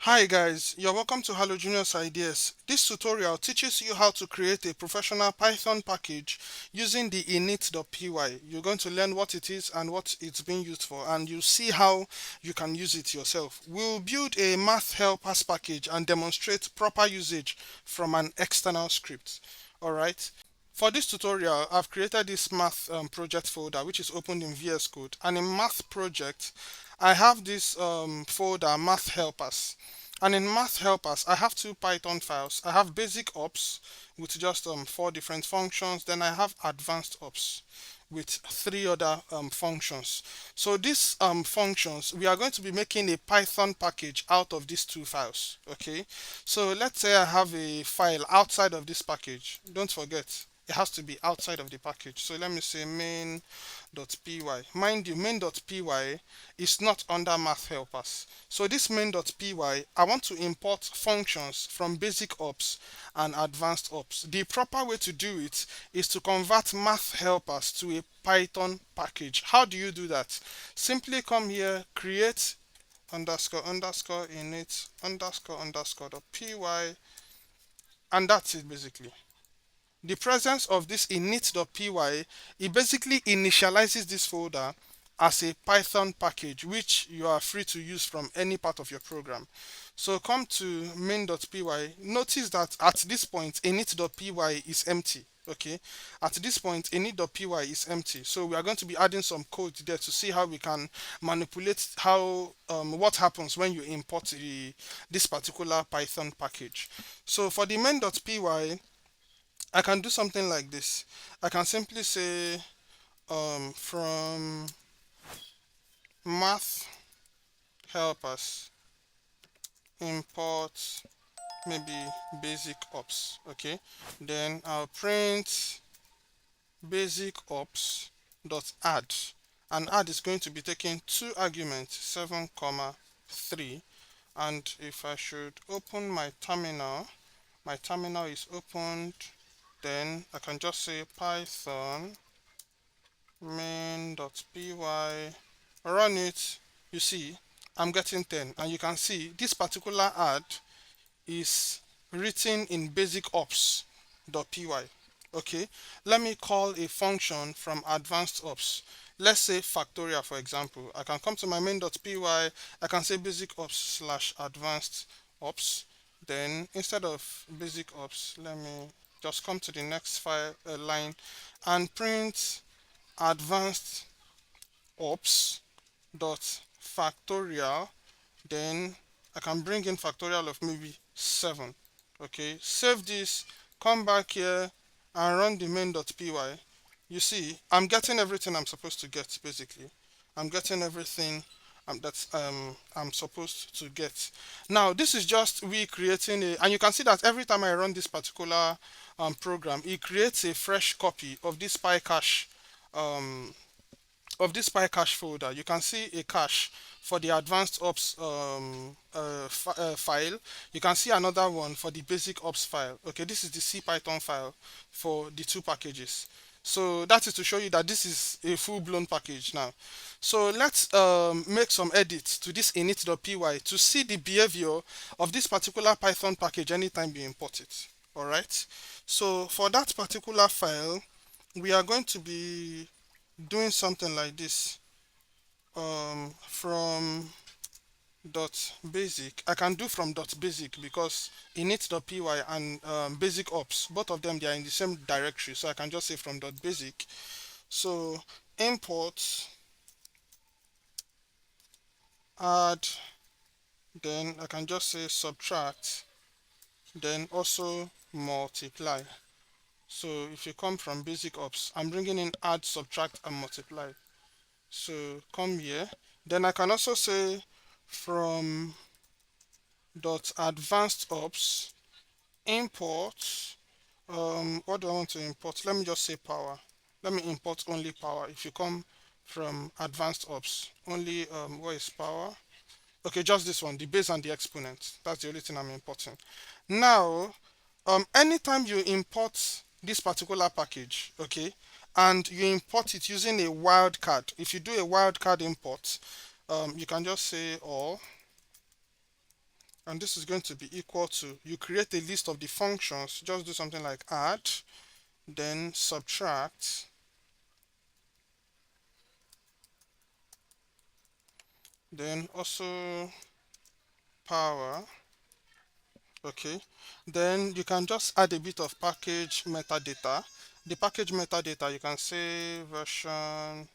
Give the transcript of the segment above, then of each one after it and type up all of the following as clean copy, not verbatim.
Hi guys, you're welcome to Hello Juniors Ideas. This tutorial teaches you how to create a professional Python package using the init.py. You're going to learn what it is and what it's being used for, and you'll see how you can use it yourself. We'll build a math helpers package and demonstrate proper usage from an external script. Alright. For this tutorial, I've created this math project folder which is opened in VS Code, and in math project I have this folder math helpers, and in math helpers I have two Python files. I have basic ops with just four different functions, then I have advanced ops with three other functions. So these functions, we are going to be making a Python package out of these two files. Okay, so let's say I have a file outside of this package. Don't forget, it has to be outside of the package. So let me say main.py. Mind you, main.py is not under math helpers. So this main.py, I want to import functions from basic ops and advanced ops. The proper way to do it is to convert math helpers to a Python package. How do you do that? Simply come here, create underscore underscore init underscore underscore dot py, and that's it basically. The presence of this init.py, it basically initializes this folder as a Python package which you are free to use from any part of your program. So come to main.py. Notice that at this point init.py is empty. Okay, at this point init.py is empty, so we are going to be adding some code there to see how we can manipulate how what happens when you import this particular Python package. So for the main.py, I can do something like this. I can simply say from math helpers import maybe basic ops. Okay, then I'll print basic ops dot add, and add is going to be taking two arguments 7 comma 3. And if I should open my terminal is opened, then I can just say python main.py, run it. You see, I'm getting 10, and you can see this particular add is written in basic ops.py. Okay, let me call a function from advanced ops. Let's say factorial, for example. I can come to my main.py, I can say basic ops slash advanced ops. Then instead of basic ops, let me just come to the next file line and print advanced ops dot factorial. Then I can bring in factorial of maybe 7. Okay, save this, come back here and run the main.py. You see, I'm getting everything I'm supposed to get basically. I'm getting everything that I'm supposed to get. Now this is just we creating a, and you can see that every time I run this particular program, it creates a fresh copy um, of this PyCache folder. You can see a cache for the advanced ops file. You can see another one for the basic ops file. Okay, this is the CPython file for the two packages. So that is to show you that this is a full-blown package now. So let's make some edits to this init.py to see the behavior of this particular Python package anytime you import it. All right. So for that particular file, we are going to be doing something like this. From dot basic, I can do from dot basic because init.py and basic ops, both of them, they are in the same directory, so I can just say from dot basic. So import add, then I can just say subtract, then also multiply. So if you come from basic ops, I'm bringing in add, subtract, and multiply. So come here, then I can also say from dot advanced ops import, what do I want to import? Let me just say power. Let me import only power. If you come from advanced ops, only what is power? Okay, just this one, the base and the exponent. That's the only thing I'm importing. Now anytime you import this particular package, okay, and you import it using a wildcard, if you do a wildcard import, you can just say all and this is going to be equal to, you create a list of the functions, just do something like add, then subtract, then also power. Okay, then you can just add a bit of package metadata. The package metadata, you can say version,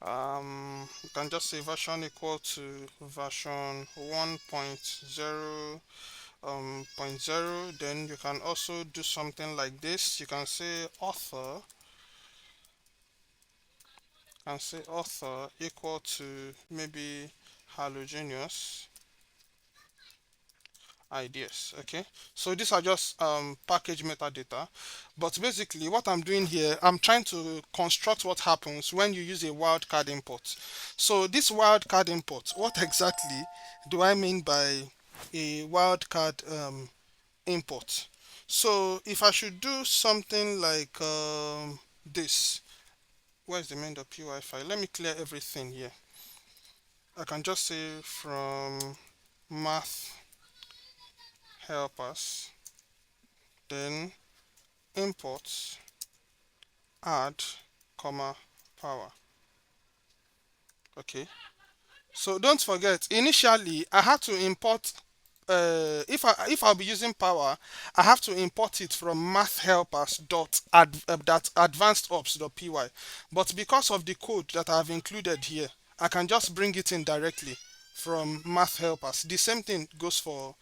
you can just say version equal to version 1.0 point 0. Then you can also do something like this. You can say author, can say author equal to maybe halogeneous ideas. Okay, so these are just package metadata, but basically what I'm doing here, I'm trying to construct what happens when you use a wildcard import. So this wildcard import, what exactly do I mean by a wildcard import? So if I should do something like this, where's the main.py file? Let me clear everything here. I can just say from math helpers, then import add comma power. Okay, so don't forget, initially I had to import, if I'll be using power, I have to import it from math helpers dot that advanced ops dot py. But because of the code that I've included here, I can just bring it in directly from math helpers. The same thing goes for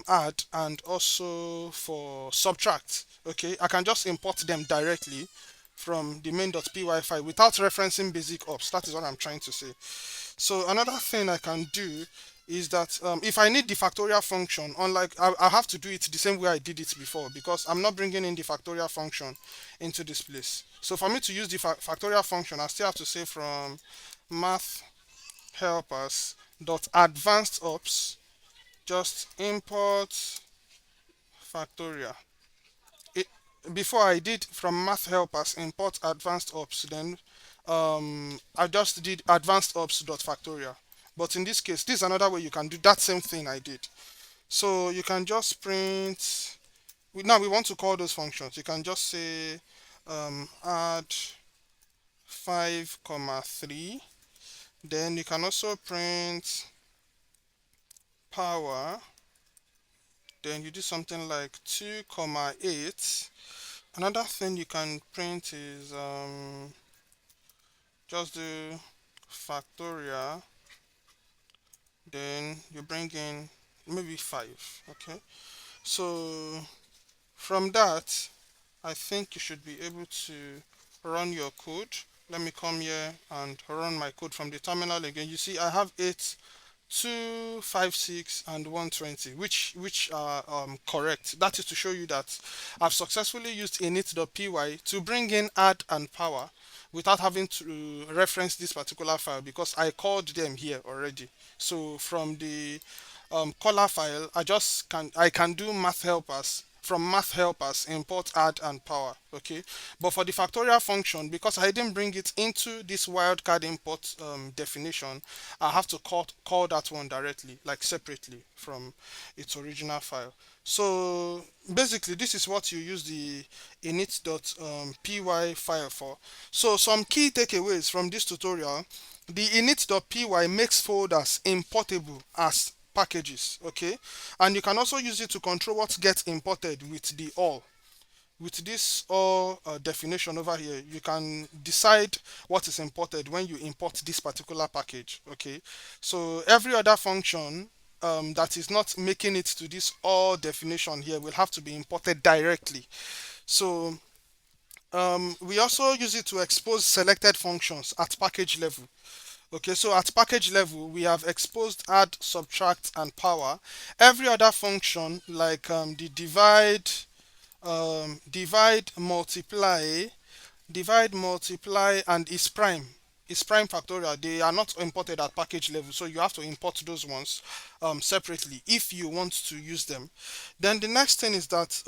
add and also for subtract. Okay, I can just import them directly from the main.py file without referencing basic ops. That is what I'm trying to say. So another thing I can do is that if I need the factorial function, unlike I have to do it the same way I did it before, because I'm not bringing in the factorial function into this place. So for me to use the factorial function, I still have to say from math helpers dot advanced ops, just import factorial. It, before I did from math helpers import advanced ops, then I just did advanced ops dot factorial. But in this case, this is another way you can do that same thing I did. So you can just print, now we want to call those functions. You can just say add 5 comma 3. Then you can also print power. Then you do something like 2 comma 8. Another thing you can print is just do factorial, then you bring in maybe 5. Okay, so from that I think you should be able to run your code. Let me come here and run my code from the terminal again. You see I have 8, 256 and 120, which are correct. That is to show you that I've successfully used init.py to bring in add and power without having to reference this particular file because I called them here already. So from the caller file, I can do math helpers, from math helpers import add and power. Okay, but for the factorial function, because I didn't bring it into this wildcard import definition, I have to call that one directly, like separately from its original file. So basically this is what you use the init.py file for. So some key takeaways from this tutorial: the init.py makes folders importable as packages. Okay, and you can also use it to control what gets imported with the all. With this all definition over here, you can decide what is imported when you import this particular package. Okay, so every other function that is not making it to this all definition here will have to be imported directly. So we also use it to expose selected functions at package level. Okay, so at package level, we have exposed add, subtract, and power. Every other function, like the divide, multiply, and is prime. is prime factorial. They are not imported at package level, so you have to import those ones separately if you want to use them. Then the next thing is that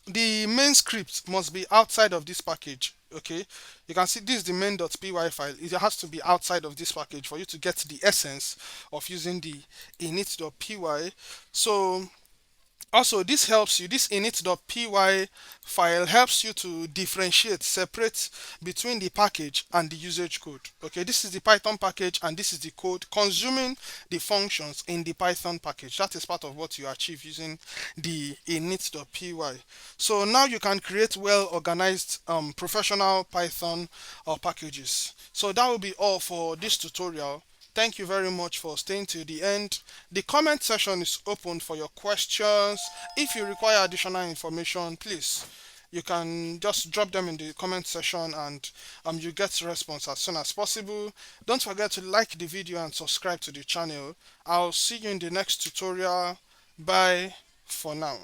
the main script must be outside of this package. Okay, you can see this is the main.py file. It has to be outside of this package for you to get the essence of using the init.py. So also, this helps you, this init.py file helps you to differentiate, separate between the package and the usage code. Okay, this is the Python package and this is the code consuming the functions in the Python package. That is part of what you achieve using the init.py. So now you can create well organized professional Python packages. So that will be all for this tutorial. Thank you very much for staying till the end. The comment section is open for your questions. If you require additional information, please, you can just drop them in the comment section and you get response as soon as possible. Don't forget to like the video and subscribe to the channel. I'll see you in the next tutorial. Bye for now.